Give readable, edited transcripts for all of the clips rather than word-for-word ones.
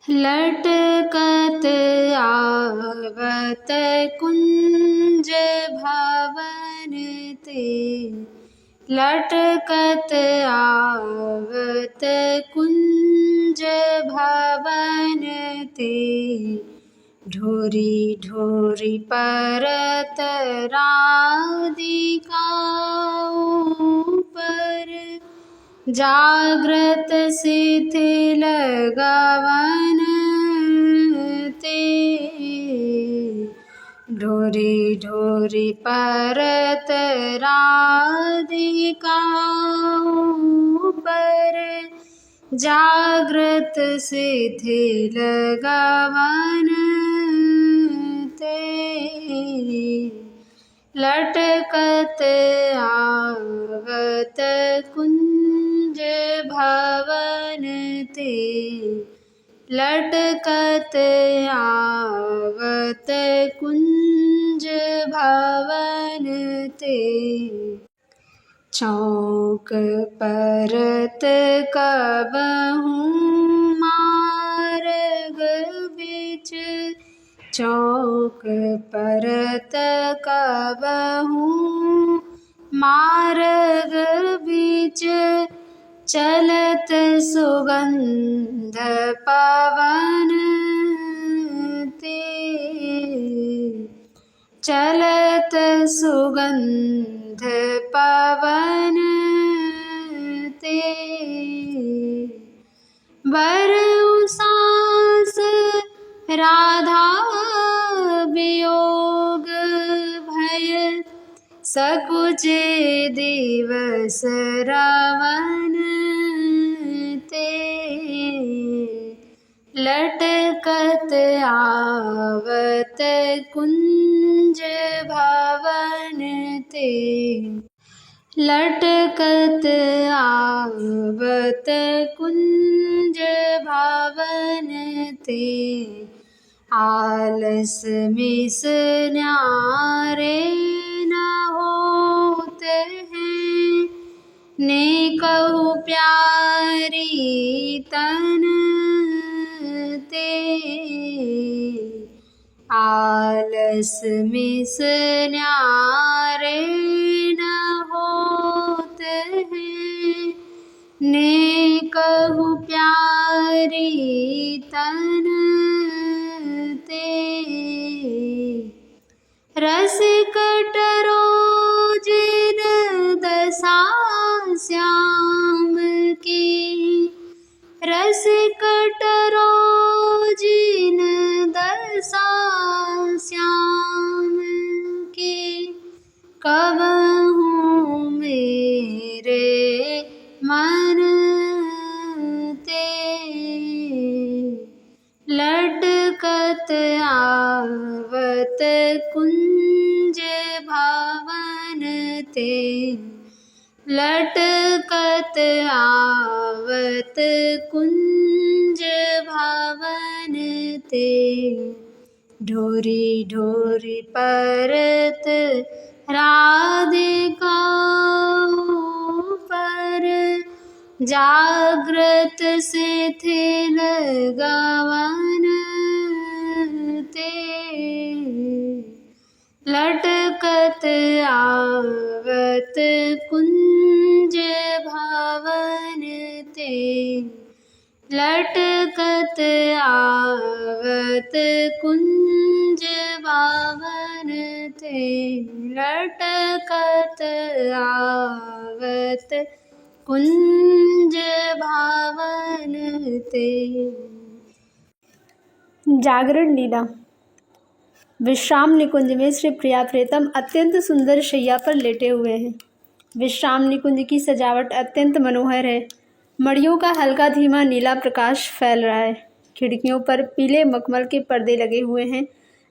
लटकत आवत कुंज भवन ते, लटकत आवत कुंज भवन ते, ढोरी ढोरी परत राधिका ऊपर, जागृत शिथिल गवन ते, ढोरी ढोरी परत राधिका ऊपर, जागृत शिथिल गवन ते, लटकत आवत कुंज भवन ते, लटकत आवत कुंज भवन ते, चौक परत कबहूँ मार्ग बिच, चौक परत कबहूँ मार्ग बिच, चलत सुगंध पवन ते, चलत सुगंध पवन ते, बरउ सांस राधा वियोग भय, सकुचे दिवस रवन ते, लटकत आवत कुंज भवन ते, लटकत आवत कुंज भवन ते, आलस मिस न्यारे न होते हैं, नेकहु प्यारी तन ते, आलस मिस न्यारे न होते हैं, नेकहु प्यारी तन ते, रस कटरो जिन दशा श्याम की, रस कटरो जिन दशा श्याम की, कबहूँ मेरे मन ते, लटकत आवत कुंज भवन ते, लटकत आवत कुंज भवन ते, ढोरी ढोरी परत राधिका ऊपर, जागृत शिथिल गवन ते, लटकत आवत कुंज भवन ते, लटकत आवत कुंज भवन ते, लटकत आवत कुंज भवन ते। जागरण लीला। विश्राम निकुंज में श्री प्रिया प्रीतम अत्यंत सुंदर शैया पर लेटे हुए हैं। विश्राम निकुंज की सजावट अत्यंत मनोहर है। मड़ियों का हल्का धीमा नीला प्रकाश फैल रहा है। खिड़कियों पर पीले मखमल के पर्दे लगे हुए हैं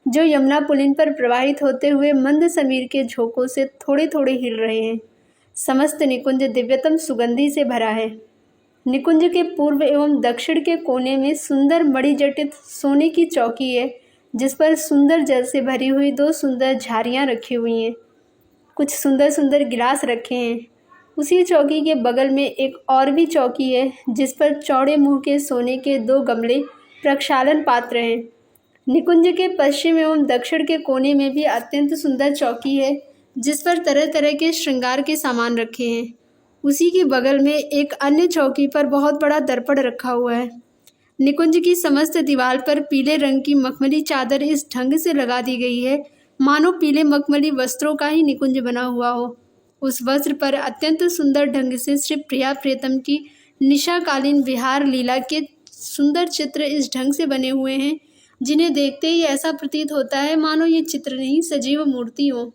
जो यमुना पुलिन पर प्रवाहित होते हुए मंद समीर के झोंकों से थोड़े थोड़े हिल रहे हैं। समस्त निकुंज दिव्यतम सुगंधि से भरा है। निकुंज के पूर्व एवं दक्षिण के कोने में सुंदर मणिजटित सोने की चौकी है जिस पर सुंदर जल से भरी हुई 2 सुंदर झारियाँ रखी हुई हैं। कुछ सुंदर सुंदर गिलास रखे हैं। उसी चौकी के बगल में एक और भी चौकी है जिस पर चौड़े मुंह के सोने के 2 गमले प्रक्षालन पात्र हैं। निकुंज के पश्चिम एवं दक्षिण के कोने में भी अत्यंत सुंदर चौकी है, जिस पर तरह तरह के श्रृंगार के सामान रखे हैं। उसी के बगल में एक अन्य चौकी पर बहुत बड़ा दर्पण रखा हुआ है। निकुंज की समस्त दीवार पर पीले रंग की मखमली चादर इस ढंग से लगा दी गई है, मानो पीले मखमली वस्त्रों का ही निकुंज बना हुआ हो। उस वस्त्र पर अत्यंत सुंदर ढंग से श्री प्रिया प्रीतम की निशाकालीन विहार लीला के सुंदर चित्र इस ढंग से बने हुए हैं, जिन्हें देखते ही ऐसा प्रतीत होता है मानो ये चित्र नहीं सजीव मूर्ति हो।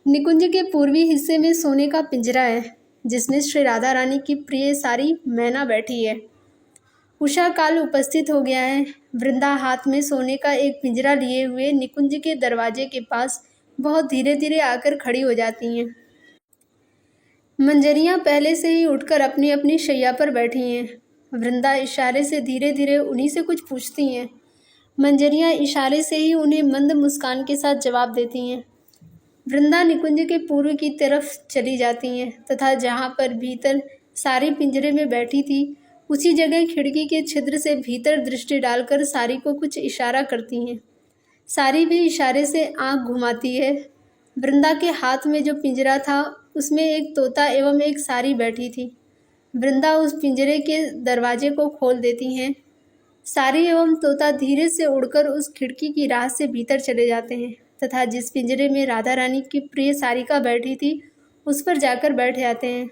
निकुंज के पूर्वी हिस्से में सोने का पिंजरा है, जिसमें श्री राधा रानी की प्रिय सारी मैना बैठी है। उषा काल उपस्थित हो गया है। वृंदा हाथ में सोने का एक पिंजरा लिए हुए निकुंज के दरवाजे के पास बहुत धीरे धीरे आकर खड़ी हो जाती हैं। मंजरियां पहले से ही उठकर अपनी अपनी शैया पर बैठी हैं। वृंदा इशारे से धीरे धीरे उन्हीं से कुछ पूछती हैं। मंजरियां इशारे से ही उन्हें मंद मुस्कान के साथ जवाब देती हैं। वृंदा निकुंज के पूर्व की तरफ चली जाती हैं तथा जहाँ पर भीतर सारी पिंजरे में बैठी थी, उसी जगह खिड़की के छिद्र से भीतर दृष्टि डालकर सारी को कुछ इशारा करती हैं। सारी भी इशारे से आंख घुमाती है। वृंदा के हाथ में जो पिंजरा था, उसमें एक तोता एवं एक सारी बैठी थी। वृंदा उस पिंजरे के दरवाजे को खोल देती हैं। सारी एवं तोता धीरे से उड़कर उस खिड़की की राह से भीतर चले जाते हैं तथा जिस पिंजरे में राधा रानी की प्रिय सारिका बैठी थी, उस पर जाकर बैठ जाते हैं।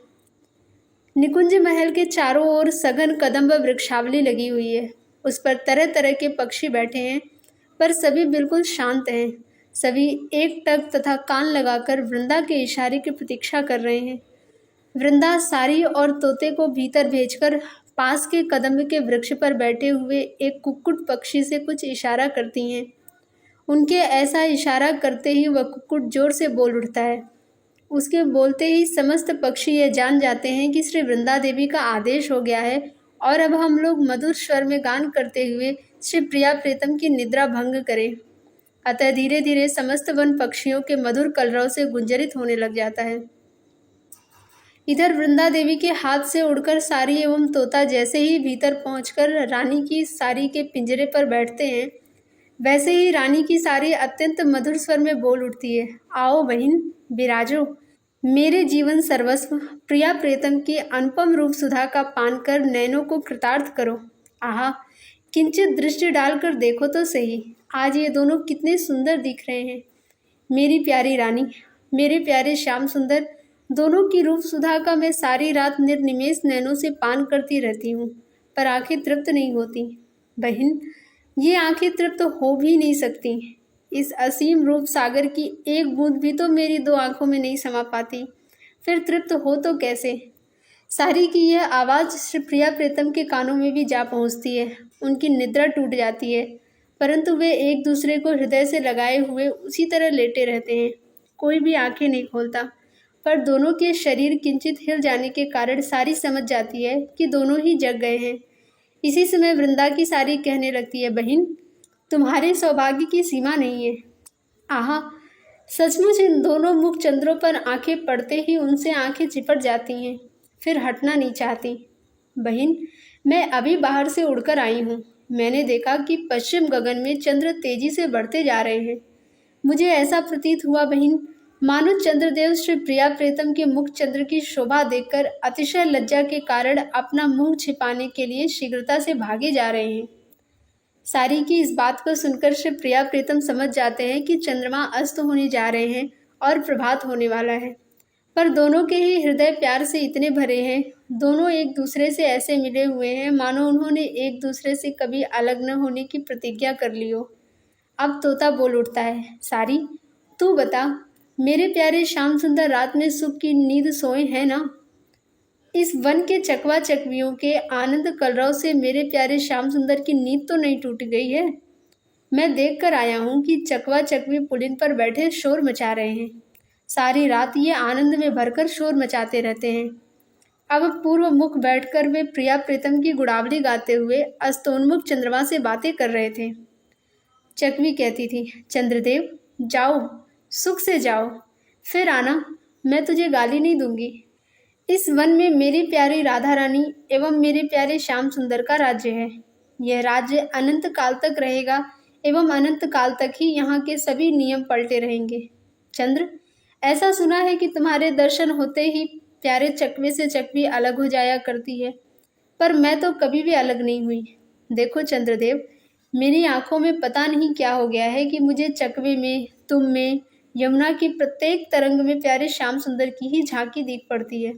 निकुंज महल के चारों ओर सघन कदम्ब वृक्षावली लगी हुई है। उस पर तरह तरह के पक्षी बैठे हैं, पर सभी बिल्कुल शांत हैं। सभी एक टक तथा कान लगाकर वृंदा के इशारे की प्रतीक्षा कर रहे हैं। वृंदा सारी और तोते को भीतर भेजकर पास के कदम्ब के वृक्ष पर बैठे हुए एक कुक्कुट पक्षी से कुछ इशारा करती हैं। उनके ऐसा इशारा करते ही वह कुक्कुट जोर से बोल उठता है। उसके बोलते ही समस्त पक्षी ये जान जाते हैं कि श्री वृंदा देवी का आदेश हो गया है और अब हम लोग मधुर स्वर में गान करते हुए श्री प्रिया प्रीतम की निद्रा भंग करें। अतः धीरे धीरे समस्त वन पक्षियों के मधुर कलरव से गुंजरित होने लग जाता है। इधर वृंदा देवी के हाथ से उड़कर सारी एवं तोता जैसे ही भीतर पहुंचकर रानी की सारी के पिंजरे पर बैठते हैं, वैसे ही रानी की सारी अत्यंत मधुर स्वर में बोल उठती है, आओ बहिन, विराजो, मेरे जीवन सर्वस्व प्रिया प्रीतम की अनुपम रूप सुधा का पान कर नैनों को कृतार्थ करो। आहा, किंचित दृष्टि डालकर देखो तो सही, आज ये दोनों कितने सुंदर दिख रहे हैं। मेरी प्यारी रानी, मेरे प्यारे श्याम सुंदर, दोनों की रूप सुधा का मैं सारी रात निर्निमेष नैनों से पान करती रहती हूँ, पर आंखें तृप्त नहीं होती। बहन, ये आंखें तृप्त हो भी नहीं सकती। इस असीम रूप सागर की एक बूंद भी तो मेरी दो आंखों में नहीं समा पाती, फिर तृप्त हो तो कैसे। सारी की यह आवाज़ श्री प्रिया प्रीतम के कानों में भी जा पहुँचती है। उनकी निद्रा टूट जाती है, परंतु वे एक दूसरे को हृदय से लगाए हुए उसी तरह लेटे रहते हैं। कोई भी आंखें नहीं खोलता, पर दोनों के शरीर किंचित हिल जाने के कारण सारी समझ जाती है कि दोनों ही जग गए हैं। इसी समय वृंदा की सारी कहने लगती है, बहन, तुम्हारे सौभाग्य की सीमा नहीं है। आहा, सचमुच इन दोनों मुख चंद्रों पर आंखें पड़ते ही उनसे आंखें चिपट जाती हैं, फिर हटना नहीं चाहती। बहन, मैं अभी बाहर से उड़कर आई हूँ। मैंने देखा कि पश्चिम गगन में चंद्र तेजी से बढ़ते जा रहे हैं। मुझे ऐसा प्रतीत हुआ बहन, मानो चंद्रदेव श्री प्रिया प्रीतम के मुख चंद्र की शोभा देखकर अतिशय लज्जा के कारण अपना मुंह छिपाने के लिए शीघ्रता से भागे जा रहे हैं। सारी की इस बात को सुनकर श्री प्रिया प्रीतम समझ जाते हैं कि चंद्रमा अस्त होने जा रहे हैं और प्रभात होने वाला है, पर दोनों के ही हृदय प्यार से इतने भरे हैं, दोनों एक दूसरे से ऐसे मिले हुए हैं मानो उन्होंने एक दूसरे से कभी अलग न होने की प्रतिज्ञा कर ली हो। अब तोता बोल उठता है, सारी, तू बता, मेरे प्यारे श्याम सुंदर रात में सुख की नींद सोए हैं ना। इस वन के चकवा चकवियों के आनंद कलरव से मेरे प्यारे श्याम सुंदर की नींद तो नहीं टूट गई है। मैं देख कर आया हूँ कि चकवा चकवी पुलिन पर बैठे शोर मचा रहे हैं। सारी रात ये आनंद में भरकर शोर मचाते रहते हैं। अब पूर्व मुख बैठकर वे प्रिया प्रीतम की गुड़ावली गाते हुए अस्तोन्मुख चंद्रमा से बातें कर रहे थे। चकवी कहती थी, चंद्रदेव, जाओ, सुख से जाओ, फिर आना, मैं तुझे गाली नहीं दूंगी। इस वन में मेरी प्यारी राधा रानी एवं मेरे प्यारे श्याम सुंदर का राज्य है। यह राज्य अनंत काल तक रहेगा एवं अनंत काल तक ही यहाँ के सभी नियम पलटे रहेंगे। चंद्र, ऐसा सुना है कि तुम्हारे दर्शन होते ही प्यारे चकवे से चकवी अलग हो जाया करती है, पर मैं तो कभी भी अलग नहीं हुई। देखो चंद्रदेव, मेरी आंखों में पता नहीं क्या हो गया है कि मुझे चकवे में, तुम में, यमुना की प्रत्येक तरंग में प्यारे श्याम सुंदर की ही झांकी दिख पड़ती है।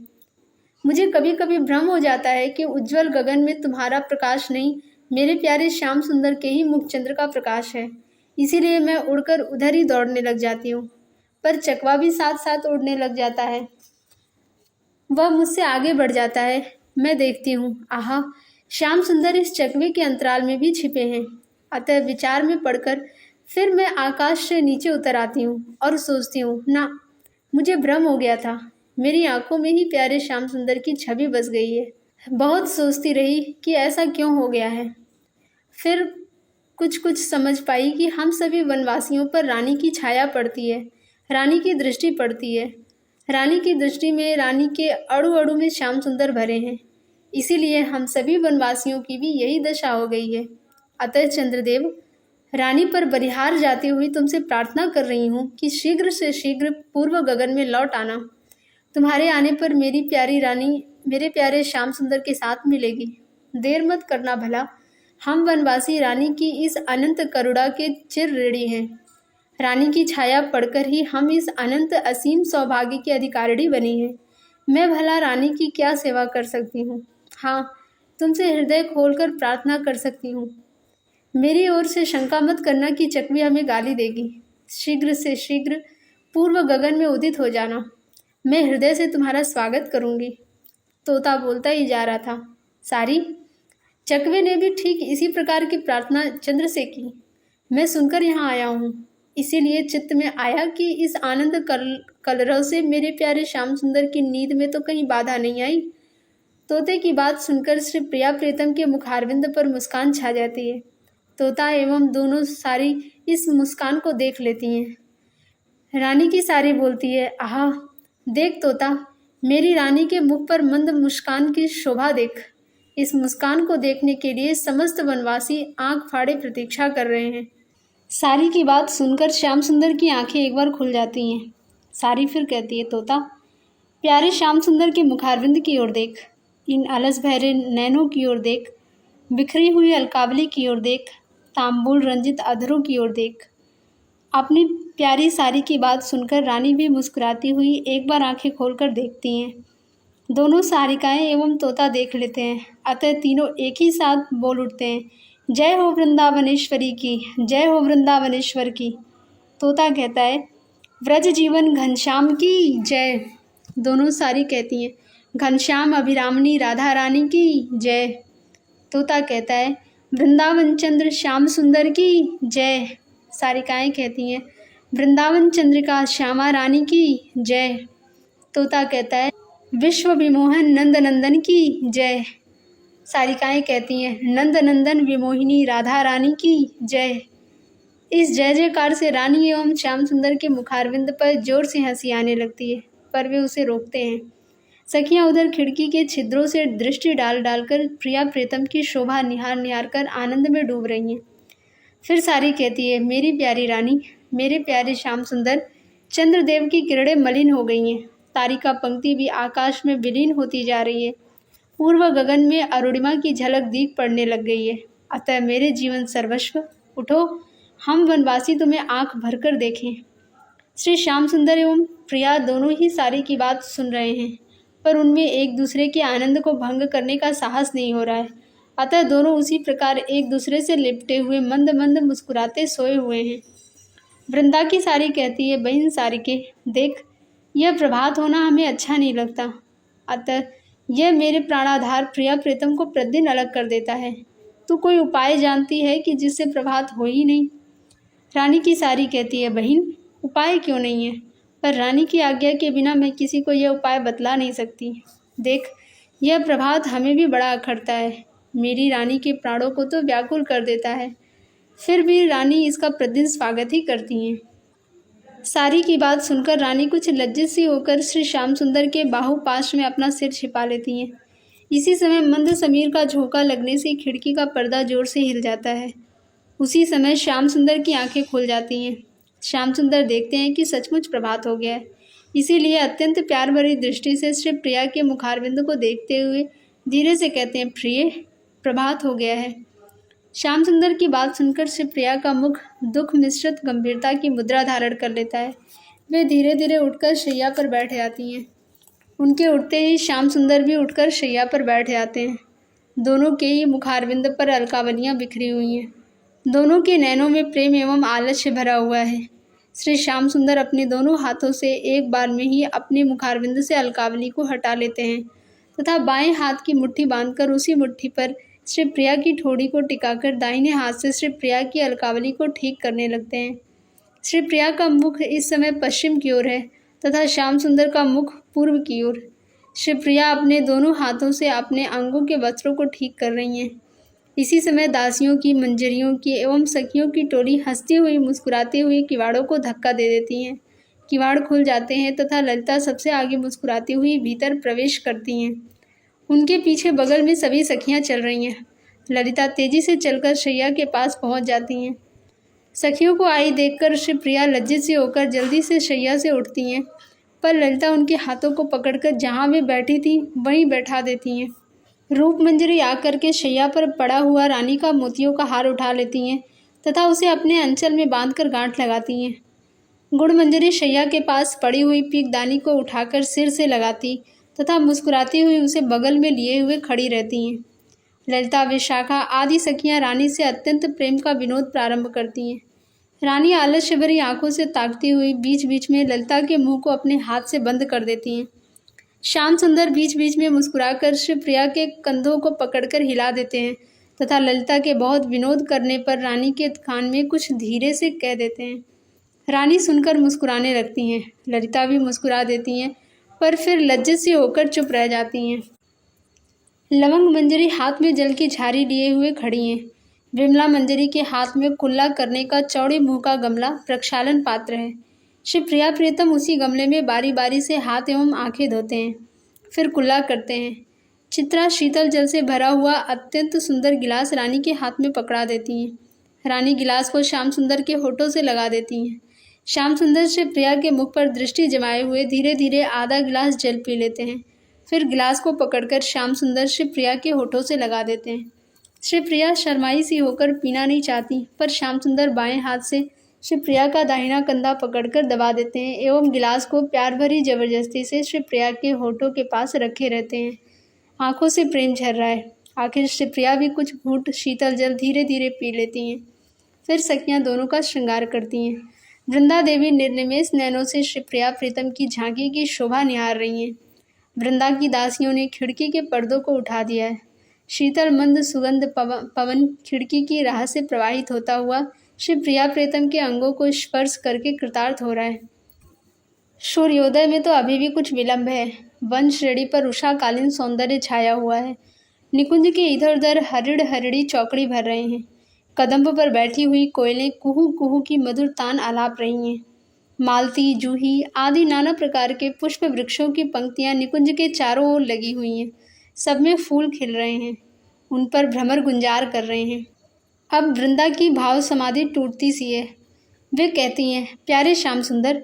मुझे कभी कभी भ्रम हो जाता है कि उज्जवल गगन में तुम्हारा प्रकाश नहीं, मेरे प्यारे श्याम सुंदर के ही मुखचंद्र का प्रकाश है। इसीलिए मैं उड़कर उधर ही दौड़ने लग जाती हूँ, पर चकवा भी साथ साथ उड़ने लग जाता है। वह मुझसे आगे बढ़ जाता है। मैं देखती हूँ, आहा, श्याम सुंदर इस चकवे के अंतराल में भी छिपे हैं। अतः विचार में पड़कर फिर मैं आकाश से नीचे उतर आती हूँ और सोचती हूँ, ना, मुझे भ्रम हो गया था, मेरी आंखों में ही प्यारे श्याम सुंदर की छवि बस गई है। बहुत सोचती रही कि ऐसा क्यों हो गया है। फिर कुछ समझ पाई कि हम सभी वनवासियों पर रानी की छाया पड़ती है, रानी की दृष्टि पड़ती है। रानी की दृष्टि में रानी के अड़ु अड़ु में श्याम सुंदर भरे हैं, इसीलिए हम सभी वनवासियों की भी यही दशा हो गई है। अतः चंद्रदेव, रानी पर बलिहार जाती हुई तुमसे प्रार्थना कर रही हूँ कि शीघ्र से शीघ्र पूर्व गगन में लौट आना। तुम्हारे आने पर मेरी प्यारी रानी मेरे प्यारे श्याम सुंदर के साथ मिलेगी। देर मत करना भला, हम वनवासी रानी की इस अनंत करुणा के चिर ऋणी हैं। रानी की छाया पड़कर ही हम इस अनंत असीम सौभाग्य की अधिकारिणी बनी हैं। मैं भला रानी की क्या सेवा कर सकती हूँ? हाँ, तुमसे हृदय खोलकर प्रार्थना कर सकती हूँ। मेरी ओर से शंका मत करना कि चकवी हमें गाली देगी। शीघ्र से शीघ्र पूर्व गगन में उदित हो जाना, मैं हृदय से तुम्हारा स्वागत करूँगी। तोता बोलता ही जा रहा था। सारी, चकवे ने भी ठीक इसी प्रकार की प्रार्थना चंद्र से की। मैं सुनकर यहाँ आया हूँ, इसीलिए चित्त में आया कि इस आनंद कलरव से मेरे प्यारे श्याम सुंदर की नींद में तो कहीं बाधा नहीं आई। तोते की बात सुनकर श्री प्रिया प्रीतम के मुखारविंद पर मुस्कान छा जाती है। तोता एवं दोनों सारी इस मुस्कान को देख लेती हैं। रानी की सारी बोलती है, आहा, देख तोता, मेरी रानी के मुख पर मंद मुस्कान की शोभा देख। इस मुस्कान को देखने के लिए समस्त वनवासी आंख फाड़े प्रतीक्षा कर रहे हैं। सारी की बात सुनकर श्याम सुंदर की आंखें एक बार खुल जाती हैं। सारी फिर कहती है, तोता, प्यारे श्याम सुंदर के मुखारविंद की ओर देख, इन अलस भैरे नैनों की ओर देख, बिखरी हुई अलकावली की ओर देख, तांबूल रंजित अधरों की ओर देख। अपनी प्यारी सारी की बात सुनकर रानी भी मुस्कुराती हुई एक बार आंखें खोलकर देखती हैं। दोनों सारिकाएं एवं तोता देख लेते हैं, अतः तीनों एक ही साथ बोल उठते हैं, जय हो वृंदावनेश्वरी की, जय हो वृंदावनेश्वर की। तोता कहता है, व्रज जीवन घनश्याम की जय। दोनों सारी कहती हैं, घनश्याम अभिरामनी राधा रानी की जय। तोता कहता है, वृंदावन चंद्र श्याम सुंदर की जय। सारिकाएं कहती हैं, वृंदावन चंद्रिका श्यामा रानी की जय। तोता कहता है, विश्व विमोहन नंद नंदन की जय। सारिकाएं कहती हैं, नंद नंदन विमोहिनी राधा रानी की जय। इस जय जयकार से रानी एवं श्याम सुंदर के मुखारविंद पर जोर से हंसी आने लगती है, पर वे उसे रोकते हैं। सखियां उधर खिड़की के छिद्रों से दृष्टि डाल डालकर प्रिया प्रीतम की शोभा निहार निहार कर आनंद में डूब रही हैं। फिर सारी कहती है, मेरी प्यारी रानी, मेरे प्यारे श्याम सुंदर, चंद्रदेव की किरणें मलिन हो गई हैं। तारिका पंक्ति भी आकाश में विलीन होती जा रही है। पूर्व गगन में अरुणिमा की झलक दीख पड़ने लग गई है। अतः मेरे जीवन सर्वस्व, उठो, हम वनवासी तुम्हें आंख भरकर देखें। श्री श्याम सुंदर एवं प्रिया दोनों ही सारी की बात सुन रहे हैं, पर उनमें एक दूसरे के आनंद को भंग करने का साहस नहीं हो रहा है। अतः दोनों उसी प्रकार एक दूसरे से लिपटे हुए मंद मंद मुस्कुराते सोए हुए हैं। वृंदा की सारी कहती है, बहन सारिके, देख, यह प्रभात होना हमें अच्छा नहीं लगता। अतः यह मेरे प्राणाधार प्रिया प्रीतम को प्रतिदिन अलग कर देता है। तू कोई उपाय जानती है कि जिससे प्रभात हो ही नहीं? रानी की सारी कहती है, बहन, उपाय क्यों नहीं है, पर रानी की आज्ञा के बिना मैं किसी को यह उपाय बतला नहीं सकती। देख, यह प्रभात हमें भी बड़ा अखरता है, मेरी रानी के प्राणों को तो व्याकुल कर देता है, फिर भी रानी इसका प्रतिदिन स्वागत ही करती हैं। सारी की बात सुनकर रानी कुछ लज्जित सी होकर श्री श्याम सुंदर के बाहुपाश में अपना सिर छिपा लेती हैं। इसी समय मंद समीर का झोंका लगने से खिड़की का पर्दा जोर से हिल जाता है। उसी समय श्याम सुंदर की आंखें खुल जाती हैं। श्याम सुंदर देखते हैं कि सचमुच प्रभात हो गया है। इसीलिए अत्यंत प्यार भरी दृष्टि से श्री प्रिया के मुखारविंद को देखते हुए धीरे से कहते हैं, प्रिय, प्रभात हो गया है। श्याम सुंदर की बात सुनकर श्री प्रिया का मुख दुख मिश्रित गंभीरता की मुद्रा धारण कर लेता है। वे धीरे धीरे उठकर शैया पर बैठ जाती हैं। उनके उठते ही श्याम सुंदर भी उठकर शैया पर बैठ जाते हैं। दोनों के ही मुखारविंद पर अलकावलियाँ बिखरी हुई हैं। दोनों के नैनों में प्रेम एवं आलस्य भरा हुआ है। श्री श्याम सुंदर अपने दोनों हाथों से एक बार में ही अपने मुखारविंद से अलकावली को हटा लेते हैं तथा बाएं हाथ की मुट्ठी बांधकर उसी मुट्ठी पर श्री प्रिया की ठोड़ी को टिकाकर दाहिने हाथ से श्री प्रिया की अलकावली को ठीक करने लगते हैं। श्री प्रिया का मुख इस समय पश्चिम की ओर है तथा श्याम सुंदर का मुख पूर्व की ओर। श्री प्रिया अपने दोनों हाथों से अपने अंगों के वस्त्रों को ठीक कर रही हैं। इसी समय दासियों की, मंजरियों की एवं सखियों की टोली हंसती हुई मुस्कुराती हुई किवाड़ों को धक्का दे देती हैं। किवाड़ खुल जाते हैं तथा ललिता सबसे आगे मुस्कुराती हुई भीतर प्रवेश करती हैं। उनके पीछे बगल में सभी सखियां चल रही हैं। ललिता तेजी से चलकर शैया के पास पहुंच जाती हैं। सखियों को आई देखकर श्री प्रिया लज्जित सी होकर जल्दी से शैया से उठती हैं, पर ललिता उनके हाथों को पकड़कर जहाँ वे बैठी थी वहीं बैठा देती हैं। रूप मंजरी आकर के शैया पर पड़ा हुआ रानी का मोतियों का हार उठा लेती हैं तथा उसे अपने अंचल में बांधकर गांठ लगाती हैं। गुड़ मंजरी शैया के पास पड़ी हुई पीकदानी को उठाकर सिर से लगाती तथा मुस्कुराती हुई उसे बगल में लिए हुए खड़ी रहती हैं। ललिता, विशाखा आदि सखियां रानी से अत्यंत प्रेम का विनोद प्रारंभ करती हैं। रानी आलस्य भरी आंखों से ताकती हुई बीच बीच में ललिता के मुंह को अपने हाथ से बंद कर देती हैं। श्याम सुंदर बीच बीच में मुस्कुराकर श्री प्रिया के कंधों को पकड़कर हिला देते हैं तथा ललिता के बहुत विनोद करने पर रानी के कान में कुछ धीरे से कह देते हैं। रानी सुनकर मुस्कुराने लगती हैं। ललिता भी मुस्कुरा देती हैं, पर फिर लज्जित सी होकर चुप रह जाती हैं। लवंग मंजरी हाथ में जल की झारी लिए हुए खड़ी हैं। विमला मंजरी के हाथ में कुल्ला करने का चौड़े मुंह का गमला प्रक्षालन पात्र है। श्री प्रिया प्रियतम उसी गमले में बारी बारी से हाथ एवं आंखें धोते हैं, फिर कुल्ला करते हैं। चित्रा शीतल जल से भरा हुआ अत्यंत सुंदर गिलास रानी के हाथ में पकड़ा देती हैं। रानी गिलास को श्याम सुंदर के होठों से लगा देती हैं। श्याम सुंदर श्री प्रिया के मुख पर दृष्टि जमाए हुए धीरे धीरे आधा गिलास जल पी लेते हैं, फिर गिलास को पकड़कर श्याम सुंदर श्री प्रिया के होठों से लगा देते हैं। श्री प्रिया शर्माई सी होकर पीना नहीं चाहती, पर श्याम सुंदर बाएं हाथ से श्री प्रिया का दाहिना कंधा पकड़कर दबा देते हैं एवं गिलास को प्यार भरी जबरदस्ती से श्री प्रिया के होठों के पास रखे रहते हैं। आंखों से प्रेम झर रहा है। आखिर श्री प्रिया भी कुछ घूंट शीतल जल धीरे धीरे पी लेती हैं। फिर सखियां दोनों का श्रृंगार करती हैं। वृंदा देवी निर्निमेष नैनों से श्री प्रिया प्रीतम की झांकी की शोभा निहार रही हैं। वृंदा की दासियों ने खिड़की के पर्दों को उठा दिया है। शीतल मंद सुगंध पवन खिड़की की राह से प्रवाहित होता हुआ श्री प्रिया प्रीतम के अंगों को स्पर्श करके कृतार्थ हो रहा है। सूर्योदय में तो अभी भी कुछ विलंब है। वन श्रेणी पर उषाकालीन सौंदर्य छाया हुआ है। निकुंज के इधर उधर हरिड़ हरिड़ी चौकड़ी भर रहे हैं। कदम्ब पर बैठी हुई कोयलें कुहू कुहू की मधुर तान आलाप रही हैं। मालती, जूही आदि नाना प्रकार के पुष्प वृक्षों की पंक्तियां निकुंज के चारों ओर लगी हुई हैं। सब में फूल खिल रहे हैं, उन पर भ्रमर गुंजार कर रहे हैं। अब वृंदा की भाव समाधि टूटती सी है। वे कहती हैं, प्यारे श्याम सुंदर,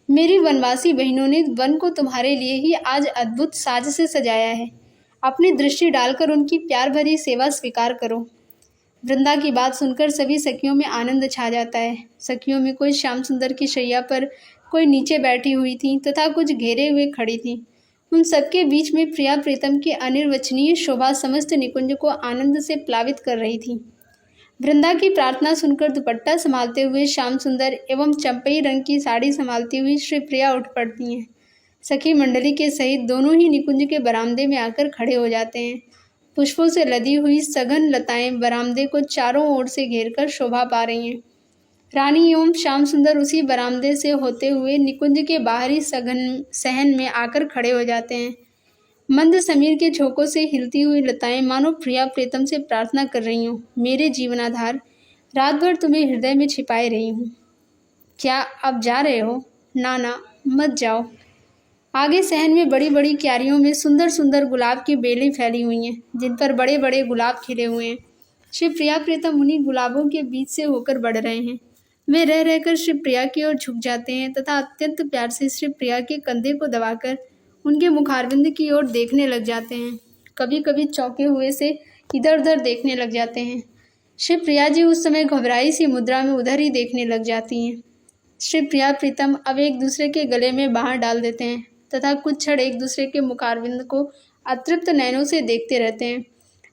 मेरी वनवासी बहनों ने वन को तुम्हारे लिए ही आज अद्भुत साज से सजाया है। अपनी दृष्टि डालकर उनकी प्यार भरी सेवा स्वीकार करो। वृंदा की बात सुनकर सभी सखियों में आनंद छा जाता है। सखियों में कोई श्याम सुंदर की शैया पर, कोई नीचे बैठी हुई थी तथा कुछ घेरे हुए खड़ी थी। उन सबके बीच में प्रिया प्रीतम की अनिर्वचनीय शोभा समस्त निकुंज को आनंद से प्लावित कर रही थी। वृंदा की प्रार्थना सुनकर दुपट्टा संभालते हुए श्याम सुंदर एवं चंपई रंग की साड़ी संभालती हुई श्री प्रिया उठ पड़ती हैं। सखी मंडली के सहित दोनों ही निकुंज के बरामदे में आकर खड़े हो जाते हैं। पुष्पों से लदी हुई सघन लताएं बरामदे को चारों ओर से घेरकर शोभा पा रही हैं। रानी एवं श्याम सुंदर उसी बरामदे से होते हुए निकुंज के बाहरी सघन सहन में आकर खड़े हो जाते हैं। मंद समीर के झोंकों से हिलती हुई लताएं मानो प्रिया प्रीतम से प्रार्थना कर रही हूँ, मेरे जीवनाधार, रात भर तुम्हें हृदय में छिपाए रही हूँ। क्या अब जा रहे हो? ना ना, मत जाओ। आगे सहन में बड़ी बड़ी क्यारियों में सुंदर सुंदर गुलाब की बेलें फैली हुई हैं, जिन पर बड़े बड़े गुलाब खिले हुए हैं। श्री प्रिया प्रीतम उन्हीं गुलाबों के बीच से होकर बढ़ रहे हैं। वे रह रहकर श्री प्रिया की ओर झुक जाते हैं तथा अत्यंत प्यार से श्री प्रिया के कंधे को दबाकर उनके मुखारविंद की ओर देखने लग जाते हैं। कभी कभी चौंके हुए से इधर उधर देखने लग जाते हैं। श्री प्रिया जी उस समय घबराई सी मुद्रा में उधर ही देखने लग जाती हैं। श्री प्रिया प्रीतम अब एक दूसरे के गले में बाहर डाल देते हैं तथा कुछ क्षण एक दूसरे के मुखारविंद को अतृप्त नयनों से देखते रहते हैं।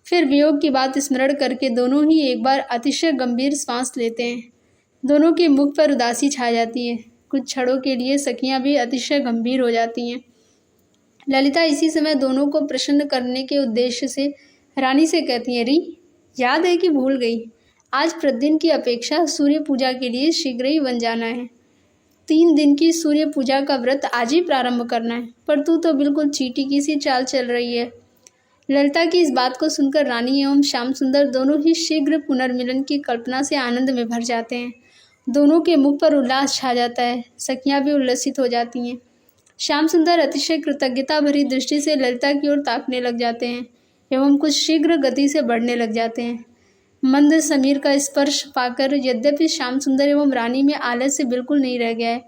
फिर वियोग की बात स्मरण करके दोनों ही एक बार अतिशय गंभीर श्वास लेते हैं। दोनों के मुख पर उदासी छा जाती है। कुछ क्षणों के लिए सखियां भी अतिशय गंभीर हो जाती हैं। ललिता इसी समय दोनों को प्रसन्न करने के उद्देश्य से रानी से कहती है, री याद है कि भूल गई, आज प्रतिदिन की अपेक्षा सूर्य पूजा के लिए शीघ्र ही बन जाना है। 3 दिन की सूर्य पूजा का व्रत आज ही प्रारंभ करना है, पर तू तो बिल्कुल चींटी की सी चाल चल रही है। ललिता की इस बात को सुनकर रानी एवं श्याम सुंदर दोनों ही शीघ्र पुनर्मिलन की कल्पना से आनंद में भर जाते हैं। दोनों के मुख पर उल्लास छा जाता है। सखियां भी उल्लसित हो जाती हैं। श्याम सुंदर अतिशय कृतज्ञता भरी दृष्टि से ललिता की ओर ताकने लग जाते हैं एवं कुछ शीघ्र गति से बढ़ने लग जाते हैं। मंद समीर का स्पर्श पाकर यद्यपि श्याम सुंदर एवं रानी में आलस्य बिल्कुल नहीं रह गया है,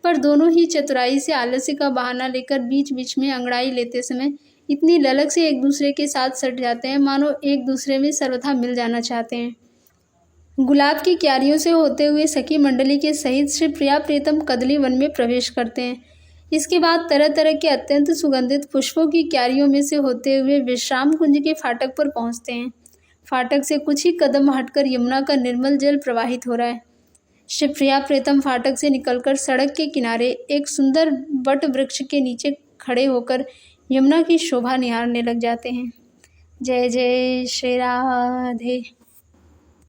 पर दोनों ही चतुराई से आलस्य का बहाना लेकर बीच बीच में अंगड़ाई लेते समय इतनी ललक से एक दूसरे के साथ सट जाते हैं मानो एक दूसरे में सर्वथा मिल जाना चाहते हैं। गुलाब की क्यारियों से होते हुए सखी मंडली के सहित श्री प्रिया प्रीतम कदली वन में प्रवेश करते हैं। इसके बाद तरह तरह के अत्यंत सुगंधित पुष्पों की क्यारियों में से होते हुए विश्राम कुंज के फाटक पर पहुंचते हैं। फाटक से कुछ ही कदम हटकर यमुना का निर्मल जल प्रवाहित हो रहा है। श्री प्रिया प्रीतम फाटक से निकलकर सड़क के किनारे एक सुंदर वट वृक्ष के नीचे खड़े होकर यमुना की शोभा निहारने लग जाते हैं। जय जय श्री राधे।